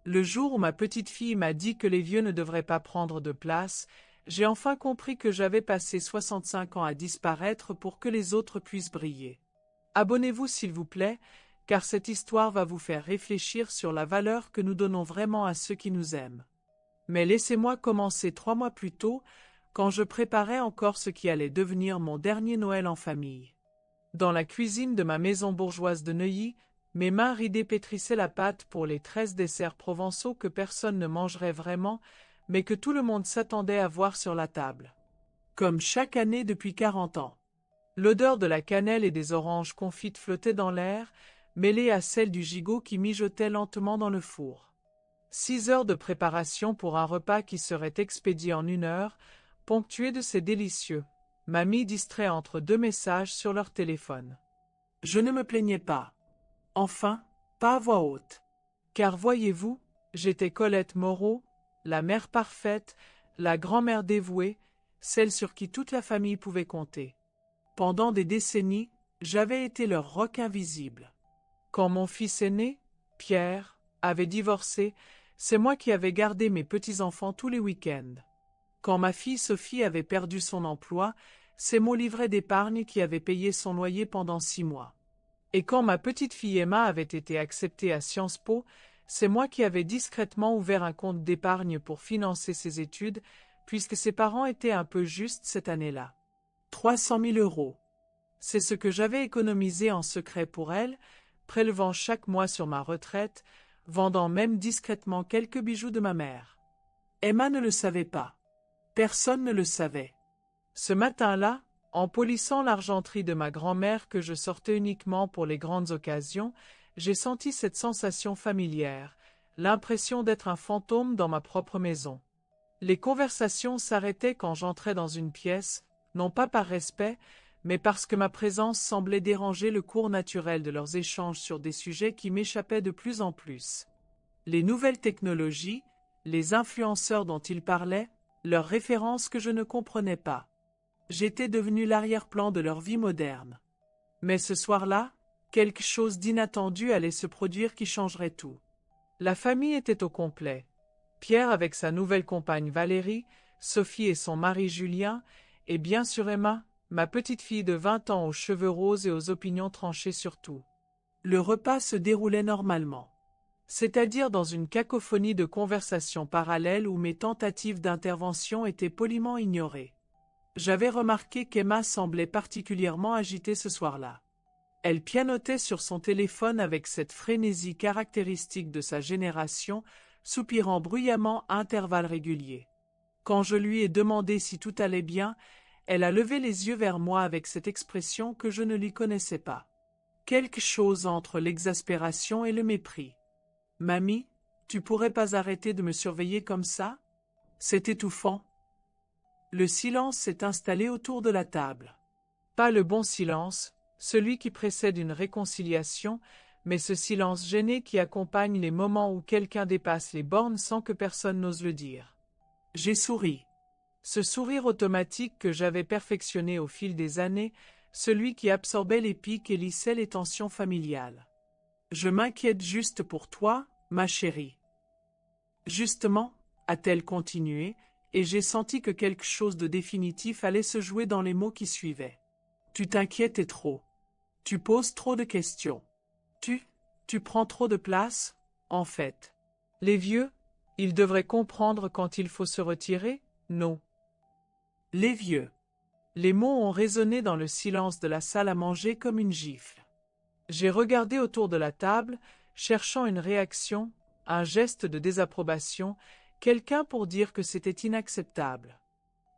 Le jour où ma petite fille m'a dit que les vieux ne devraient pas prendre de place, j'ai enfin compris que j'avais passé 65 ans à disparaître pour que les autres puissent briller. Abonnez-vous s'il vous plaît, car cette histoire va vous faire réfléchir sur la valeur que nous donnons vraiment à ceux qui nous aiment. Mais laissez-moi commencer 3 mois plus tôt, quand je préparais encore ce qui allait devenir mon dernier Noël en famille. Dans la cuisine de ma maison bourgeoise de Neuilly, mes mains ridées pétrissaient la pâte pour les 13 desserts provençaux que personne ne mangerait vraiment, mais que tout le monde s'attendait à voir sur la table. Comme chaque année depuis 40 ans. L'odeur de la cannelle et des oranges confites flottait dans l'air, mêlée à celle du gigot qui mijotait lentement dans le four. 6 heures de préparation pour un repas qui serait expédié en 1 heure, ponctué de ces délicieux. Mamie distrait entre 2 messages sur leur téléphone. Je ne me plaignais pas. Enfin, pas à voix haute. Car voyez-vous, j'étais Colette Moreau, la mère parfaite, la grand-mère dévouée, celle sur qui toute la famille pouvait compter. Pendant des décennies, j'avais été leur roc invisible. Quand mon fils aîné, Pierre, avait divorcé, c'est moi qui avais gardé mes petits-enfants tous les week-ends. Quand ma fille Sophie avait perdu son emploi, c'est mon livret d'épargne qui avait payé son loyer pendant 6 mois. Et quand ma petite fille Emma avait été acceptée à Sciences Po, c'est moi qui avais discrètement ouvert un compte d'épargne pour financer ses études, puisque ses parents étaient un peu justes cette année-là. 300 000 euros. C'est ce que j'avais économisé en secret pour elle, prélevant chaque mois sur ma retraite, vendant même discrètement quelques bijoux de ma mère. Emma ne le savait pas. Personne ne le savait. Ce matin-là, en polissant l'argenterie de ma grand-mère que je sortais uniquement pour les grandes occasions, j'ai senti cette sensation familière, l'impression d'être un fantôme dans ma propre maison. Les conversations s'arrêtaient quand j'entrais dans une pièce, non pas par respect, mais parce que ma présence semblait déranger le cours naturel de leurs échanges sur des sujets qui m'échappaient de plus en plus. Les nouvelles technologies, les influenceurs dont ils parlaient, leurs références que je ne comprenais pas. J'étais devenu l'arrière-plan de leur vie moderne. Mais ce soir-là, quelque chose d'inattendu allait se produire qui changerait tout. La famille était au complet. Pierre avec sa nouvelle compagne Valérie, Sophie et son mari Julien, et bien sûr Emma, ma petite fille de 20 ans aux cheveux roses et aux opinions tranchées sur tout. Le repas se déroulait normalement. C'est-à-dire dans une cacophonie de conversations parallèles où mes tentatives d'intervention étaient poliment ignorées. J'avais remarqué qu'Emma semblait particulièrement agitée ce soir-là. Elle pianotait sur son téléphone avec cette frénésie caractéristique de sa génération, soupirant bruyamment à intervalles réguliers. Quand je lui ai demandé si tout allait bien, elle a levé les yeux vers moi avec cette expression que je ne lui connaissais pas. Quelque chose entre l'exaspération et le mépris. « Mamie, tu pourrais pas arrêter de me surveiller comme ça? C'est étouffant. » Le silence s'est installé autour de la table. Pas le bon silence, celui qui précède une réconciliation, mais ce silence gêné qui accompagne les moments où quelqu'un dépasse les bornes sans que personne n'ose le dire. J'ai souri. Ce sourire automatique que j'avais perfectionné au fil des années, celui qui absorbait les pics et lissait les tensions familiales. Je m'inquiète juste pour toi, ma chérie. Justement, a-t-elle continué, et j'ai senti que quelque chose de définitif allait se jouer dans les mots qui suivaient. Tu t'inquiètes et trop. Tu poses trop de questions. Tu prends trop de place, en fait. Les vieux, ils devraient comprendre quand il faut se retirer, non. Les vieux. Les mots ont résonné dans le silence de la salle à manger comme une gifle. J'ai regardé autour de la table, cherchant une réaction, un geste de désapprobation, quelqu'un pour dire que c'était inacceptable.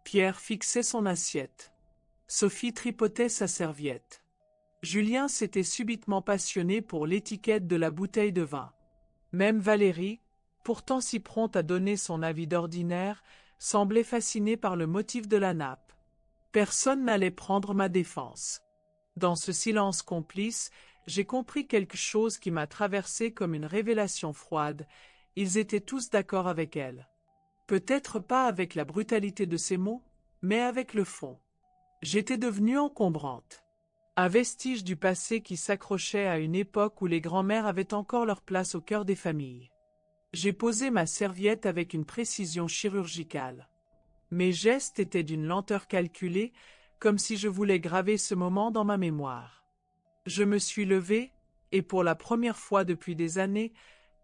Pierre fixait son assiette. Sophie tripotait sa serviette. Julien s'était subitement passionné pour l'étiquette de la bouteille de vin. Même Valérie, pourtant si prompte à donner son avis d'ordinaire, semblait fascinée par le motif de la nappe. Personne n'allait prendre ma défense. Dans ce silence complice, j'ai compris quelque chose qui m'a traversé comme une révélation froide. Ils étaient tous d'accord avec elle. Peut-être pas avec la brutalité de ses mots, mais avec le fond. J'étais devenue encombrante. Un vestige du passé qui s'accrochait à une époque où les grands-mères avaient encore leur place au cœur des familles. J'ai posé ma serviette avec une précision chirurgicale. Mes gestes étaient d'une lenteur calculée, comme si je voulais graver ce moment dans ma mémoire. Je me suis levé, et pour la première fois depuis des années,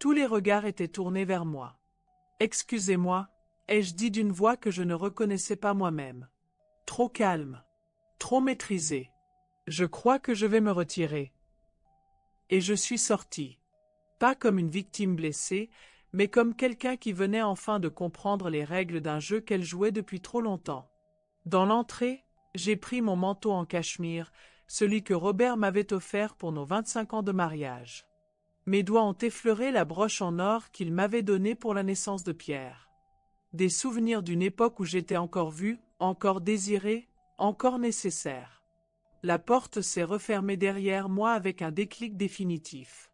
tous les regards étaient tournés vers moi. « Excusez-moi » ai-je dit d'une voix que je ne reconnaissais pas moi-même. Trop calme. Trop maîtrisée. Je crois que je vais me retirer. Et je suis sorti. Pas comme une victime blessée, mais comme quelqu'un qui venait enfin de comprendre les règles d'un jeu qu'elle jouait depuis trop longtemps. Dans l'entrée, j'ai pris mon manteau en cachemire, celui que Robert m'avait offert pour nos 25 ans de mariage. Mes doigts ont effleuré la broche en or qu'il m'avait donnée pour la naissance de Pierre. Des souvenirs d'une époque où j'étais encore vue, encore désirée, encore nécessaire. La porte s'est refermée derrière moi avec un déclic définitif.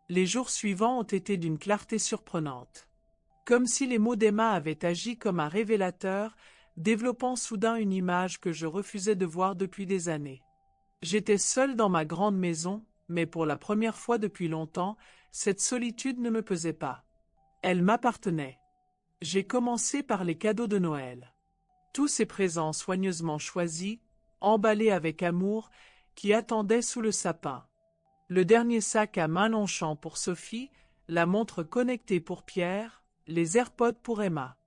Les jours suivants ont été d'une clarté surprenante. Comme si les mots d'Emma avaient agi comme un révélateur, développant soudain une image que je refusais de voir depuis des années. J'étais seule dans ma grande maison, mais pour la première fois depuis longtemps, cette solitude ne me pesait pas. Elle m'appartenait. J'ai commencé par les cadeaux de Noël. Tous ces présents soigneusement choisis, emballés avec amour, qui attendaient sous le sapin. Le dernier sac à main Longchamp pour Sophie, la montre connectée pour Pierre, les AirPods pour Emma.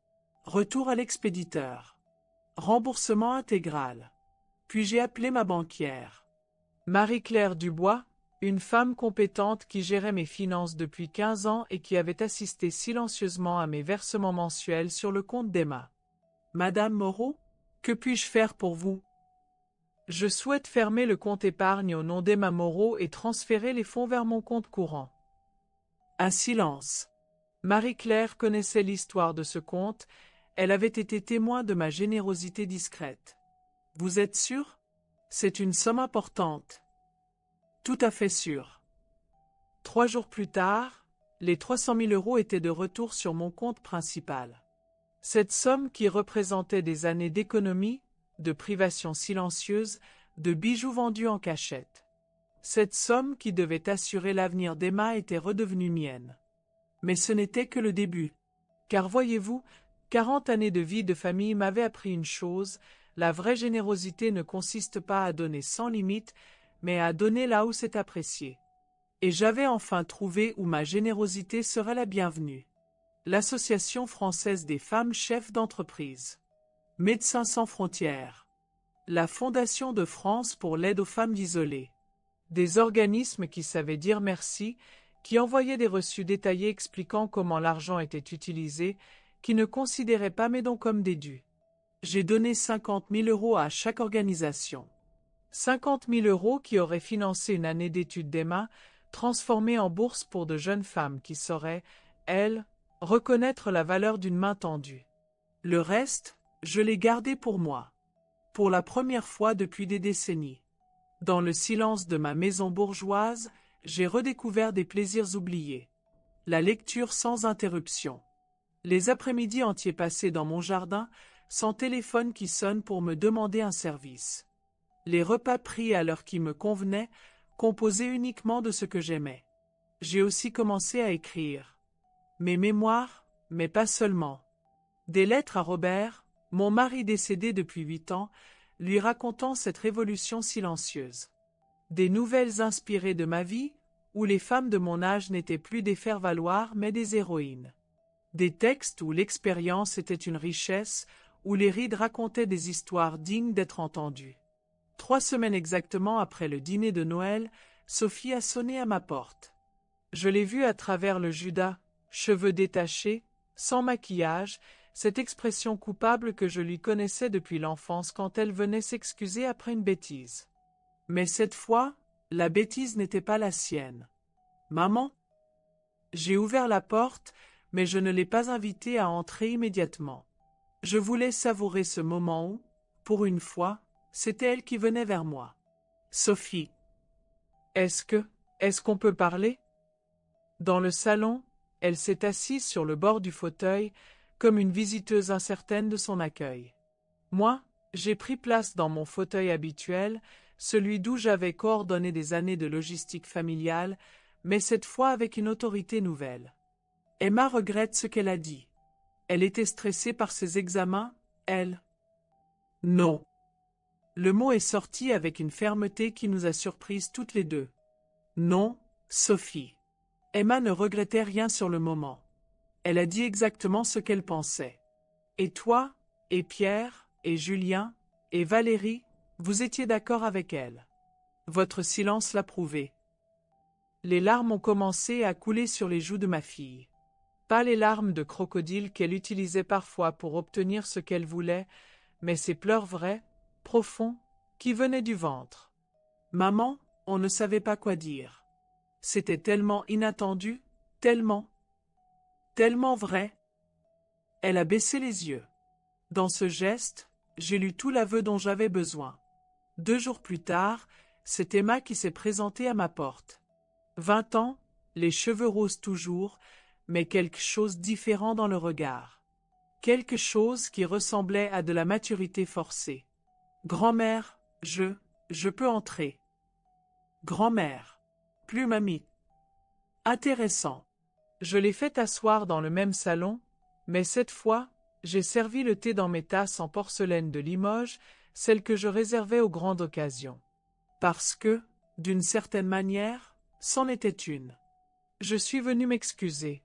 Retour à l'expéditeur. Remboursement intégral. Puis j'ai appelé ma banquière. Marie-Claire Dubois, une femme compétente qui gérait mes finances depuis 15 ans et qui avait assisté silencieusement à mes versements mensuels sur le compte d'Emma. Madame Moreau, que puis-je faire pour vous? Je souhaite fermer le compte épargne au nom d'Emma Moreau et transférer les fonds vers mon compte courant. Un silence. Marie-Claire connaissait l'histoire de ce compte, elle avait été témoin de ma générosité discrète. Vous êtes sûr? C'est une somme importante. Tout à fait sûr. 3 jours plus tard, les 300 000 € étaient de retour sur mon compte principal. Cette somme qui représentait des années d'économie, de privation silencieuse, de bijoux vendus en cachette. Cette somme qui devait assurer l'avenir d'Emma était redevenue mienne. Mais ce n'était que le début. Car voyez-vous, 40 années de vie de famille m'avaient appris une chose, la vraie générosité ne consiste pas à donner sans limite, mais à donner là où c'est apprécié. Et j'avais enfin trouvé où ma générosité serait la bienvenue. L'Association française des femmes chefs d'entreprise. Médecins sans frontières. La Fondation de France pour l'aide aux femmes isolées. Des organismes qui savaient dire merci, qui envoyaient des reçus détaillés expliquant comment l'argent était utilisé, qui ne considéraient pas mes dons comme des dus. J'ai donné 50 000 € à chaque organisation. 50 000 € qui auraient financé une année d'études d'Emma, transformée en bourse pour de jeunes femmes qui sauraient, elles, reconnaître la valeur d'une main tendue. Le reste, je l'ai gardé pour moi. Pour la première fois depuis des décennies. Dans le silence de ma maison bourgeoise, j'ai redécouvert des plaisirs oubliés. La lecture sans interruption. Les après-midi entiers passés dans mon jardin, sans téléphone qui sonne pour me demander un service. Les repas pris à l'heure qui me convenait, composés uniquement de ce que j'aimais. J'ai aussi commencé à écrire. Mes mémoires, mais pas seulement. Des lettres à Robert, mon mari décédé depuis 8 ans, lui racontant cette révolution silencieuse. Des nouvelles inspirées de ma vie, où les femmes de mon âge n'étaient plus des faire-valoir mais des héroïnes. Des textes où l'expérience était une richesse, où les rides racontaient des histoires dignes d'être entendues. 3 semaines exactement après le dîner de Noël, Sophie a sonné à ma porte. Je l'ai vue à travers le Judas, cheveux détachés, sans maquillage, cette expression coupable que je lui connaissais depuis l'enfance quand elle venait s'excuser après une bêtise. Mais cette fois, la bêtise n'était pas la sienne. « Maman ?» J'ai ouvert la porte, mais je ne l'ai pas invitée à entrer immédiatement. Je voulais savourer ce moment où, pour une fois, c'était elle qui venait vers moi. « Sophie. Est-ce qu'on peut parler ?» Dans le salon, elle s'est assise sur le bord du fauteuil, comme une visiteuse incertaine de son accueil. Moi, j'ai pris place dans mon fauteuil habituel, celui d'où j'avais coordonné des années de logistique familiale, mais cette fois avec une autorité nouvelle. Emma regrette ce qu'elle a dit. Elle était stressée par ses examens, elle. Non. Le mot est sorti avec une fermeté qui nous a surprises toutes les deux. Non, Sophie. Emma ne regrettait rien sur le moment. Elle a dit exactement ce qu'elle pensait. Et toi, et Pierre, et Julien, et Valérie, vous étiez d'accord avec elle. Votre silence l'a prouvé. Les larmes ont commencé à couler sur les joues de ma fille. Pas les larmes de crocodile qu'elle utilisait parfois pour obtenir ce qu'elle voulait, mais ces pleurs vrais, profonds, qui venaient du ventre. Maman, on ne savait pas quoi dire. C'était tellement inattendu, tellement vrai. Elle a baissé les yeux. Dans ce geste, j'ai lu tout l'aveu dont j'avais besoin. 2 jours plus tard, c'est Emma qui s'est présentée à ma porte. 20 ans, les cheveux roses toujours, mais quelque chose de différent dans le regard. Quelque chose qui ressemblait à de la maturité forcée. Grand-mère, je peux entrer. Grand-mère. Plus mamie. Intéressant. Je l'ai fait asseoir dans le même salon, mais cette fois, j'ai servi le thé dans mes tasses en porcelaine de Limoges, celles que je réservais aux grandes occasions. Parce que, d'une certaine manière, c'en était une. Je suis venue m'excuser,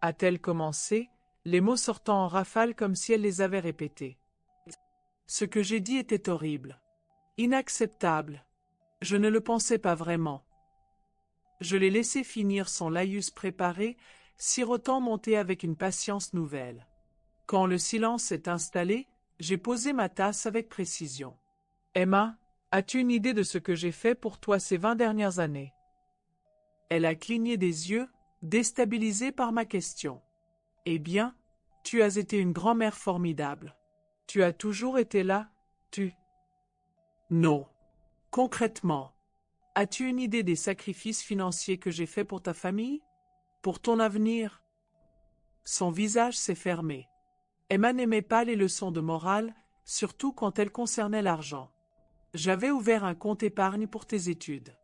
a-t-elle commencé, les mots sortant en rafale comme si elle les avait répétés. Ce que j'ai dit était horrible. Inacceptable. Je ne le pensais pas vraiment. Je l'ai laissé finir son laïus préparé, sirotant mon thé avec une patience nouvelle. Quand le silence s'est installé, j'ai posé ma tasse avec précision. Emma, as-tu une idée de ce que j'ai fait pour toi ces 20 dernières années? Elle a cligné des yeux, déstabilisée par ma question. Eh bien, tu as été une grand-mère formidable. Tu as toujours été là, tu. Non. Concrètement, as-tu une idée des sacrifices financiers que j'ai faits pour ta famille? Pour ton avenir? Son visage s'est fermé. Emma n'aimait pas les leçons de morale, surtout quand elles concernaient l'argent. J'avais ouvert un compte épargne pour tes études.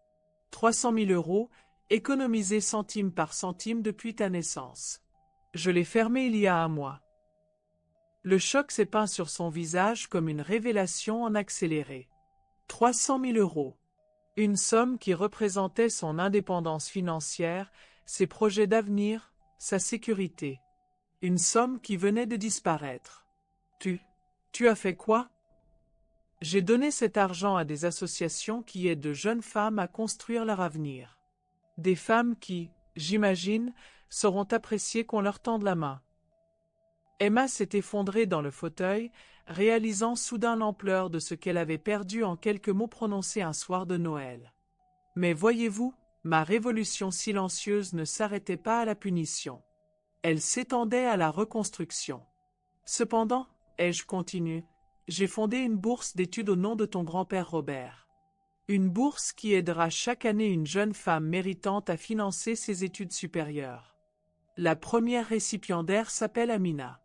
300 000 euros, économisés centime par centime depuis ta naissance. Je l'ai fermé il y a un mois. Le choc s'est peint sur son visage comme une révélation en accéléré. 300 000 euros. Une somme qui représentait son indépendance financière, ses projets d'avenir, sa sécurité. Une somme qui venait de disparaître. Tu as fait quoi? J'ai donné cet argent à des associations qui aident de jeunes femmes à construire leur avenir. Des femmes qui, j'imagine, sauront apprécier qu'on leur tende la main. Emma s'est effondrée dans le fauteuil, réalisant soudain l'ampleur de ce qu'elle avait perdu en quelques mots prononcés un soir de Noël. Mais voyez-vous, ma révolution silencieuse ne s'arrêtait pas à la punition. Elle s'étendait à la reconstruction. Cependant, ai-je continué, j'ai fondé une bourse d'études au nom de ton grand-père Robert. Une bourse qui aidera chaque année une jeune femme méritante à financer ses études supérieures. La première récipiendaire s'appelle Amina.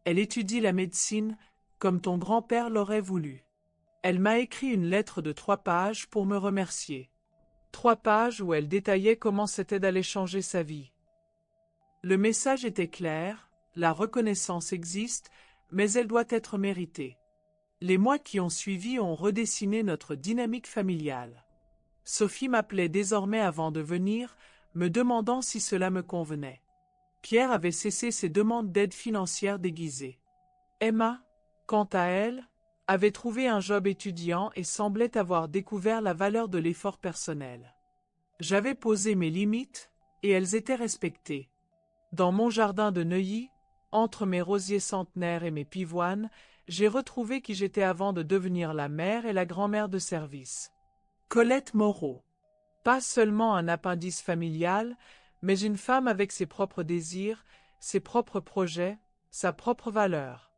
Elle étudie la médecine, comme ton grand-père l'aurait voulu. Elle m'a écrit une lettre de 3 pages pour me remercier. 3 pages où elle détaillait comment cette aide allait changer sa vie. Le message était clair, la reconnaissance existe, mais elle doit être méritée. Les mois qui ont suivi ont redessiné notre dynamique familiale. Sophie m'appelait désormais avant de venir, me demandant si cela me convenait. Pierre avait cessé ses demandes d'aide financière déguisées. Emma, quant à elle, avait trouvé un job étudiant et semblait avoir découvert la valeur de l'effort personnel. J'avais posé mes limites, et elles étaient respectées. Dans mon jardin de Neuilly, entre mes rosiers centenaires et mes pivoines, j'ai retrouvé qui j'étais avant de devenir la mère et la grand-mère de service. Colette Moreau. Pas seulement un appendice familial, mais une femme avec ses propres désirs, ses propres projets, sa propre valeur.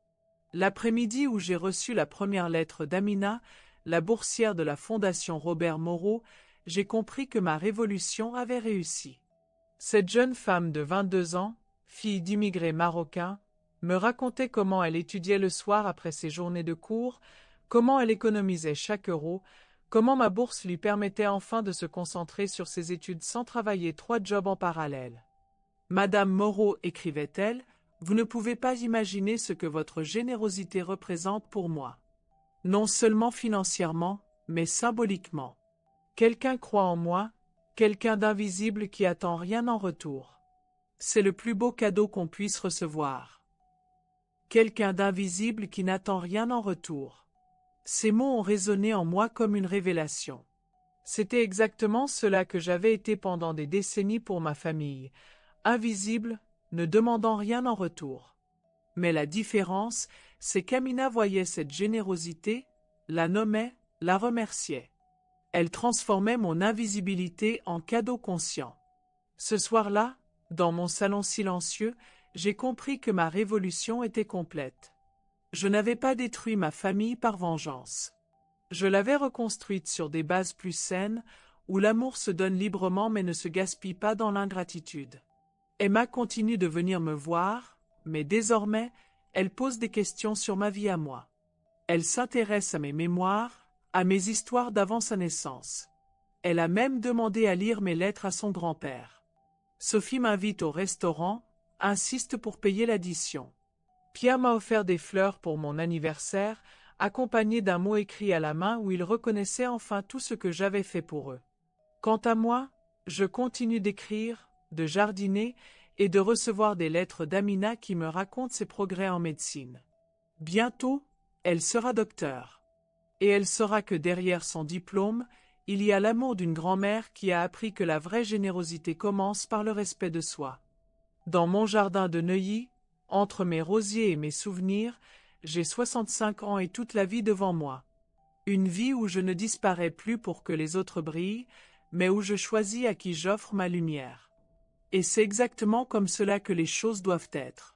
L'après-midi où j'ai reçu la première lettre d'Amina, la boursière de la Fondation Robert Moreau, j'ai compris que ma révolution avait réussi. Cette jeune femme de 22 ans, fille d'immigrés marocains, me racontait comment elle étudiait le soir après ses journées de cours, comment elle économisait chaque euro, comment ma bourse lui permettait enfin de se concentrer sur ses études sans travailler 3 jobs en parallèle. Madame Moreau, écrivait-elle, vous ne pouvez pas imaginer ce que votre générosité représente pour moi. Non seulement financièrement, mais symboliquement. Quelqu'un croit en moi, quelqu'un d'invisible qui attend rien en retour. C'est le plus beau cadeau qu'on puisse recevoir. Quelqu'un d'invisible qui n'attend rien en retour. Ces mots ont résonné en moi comme une révélation. C'était exactement cela que j'avais été pendant des décennies pour ma famille, invisible, ne demandant rien en retour. Mais la différence, c'est qu'Amina voyait cette générosité, la nommait, la remerciait. Elle transformait mon invisibilité en cadeau conscient. Ce soir-là, dans mon salon silencieux, j'ai compris que ma révolution était complète. Je n'avais pas détruit ma famille par vengeance. Je l'avais reconstruite sur des bases plus saines, où l'amour se donne librement mais ne se gaspille pas dans l'ingratitude. Emma continue de venir me voir, mais désormais, elle pose des questions sur ma vie à moi. Elle s'intéresse à mes mémoires, à mes histoires d'avant sa naissance. Elle a même demandé à lire mes lettres à son grand-père. Sophie m'invite au restaurant, insiste pour payer l'addition. Pierre m'a offert des fleurs pour mon anniversaire, accompagné d'un mot écrit à la main où il reconnaissait enfin tout ce que j'avais fait pour eux. Quant à moi, je continue d'écrire, de jardiner et de recevoir des lettres d'Amina qui me raconte ses progrès en médecine. Bientôt, elle sera docteure. Et elle saura que derrière son diplôme, il y a l'amour d'une grand-mère qui a appris que la vraie générosité commence par le respect de soi. Dans mon jardin de Neuilly, entre mes rosiers et mes souvenirs, j'ai 65 ans et toute la vie devant moi. Une vie où je ne disparais plus pour que les autres brillent, mais où je choisis à qui j'offre ma lumière. Et c'est exactement comme cela que les choses doivent être.